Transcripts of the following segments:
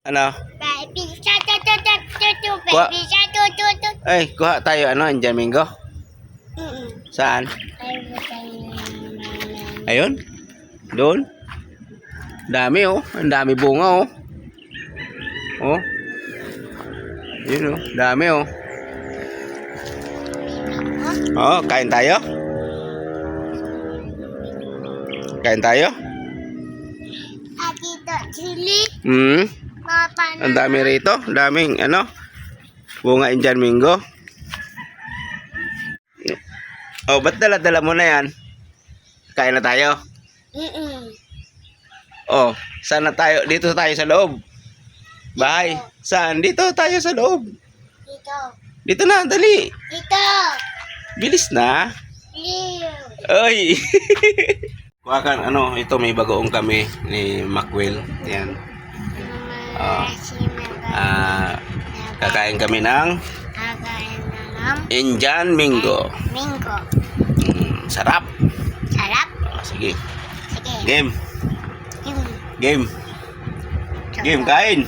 Ano? Baby shark, tu, Kuha. baby shark, tu. Ay, kuha tayo ano, Indian Mingo. Saan? Ayun. Doon. Dami oh. Ang dami bunga oh. Oh. Yun oh. Dami oh. Oh, kain tayo. Kain tayo. Dito, chili. Papa na. Ang dami rito. Daming ano. Bunga Indian Mingo. Oh, ba't dala-dala mo na yan? Kain na tayo. Oh, saan na tayo? Dito tayo sa loob. Bahay. Saan? Dito tayo sa loob. Dito. Dito na, dali. Dito. Bilis na. Liw. Oy. Kuha kan ano, ito may bagoong kami ni Macwell. Yan. Kakain kami ng Kakain na ng Indian Mingo. Mingo. Sarap. Sarap. Oh, sige. Sige. Game. Yung Game. Game, kain.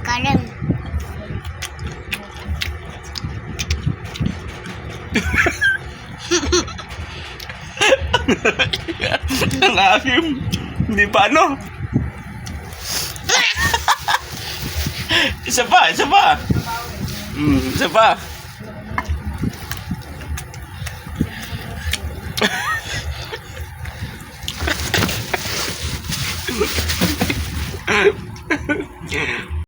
kalam. Ang asim. Hindi pa ano. Isa pa, isa pa. Isa pa.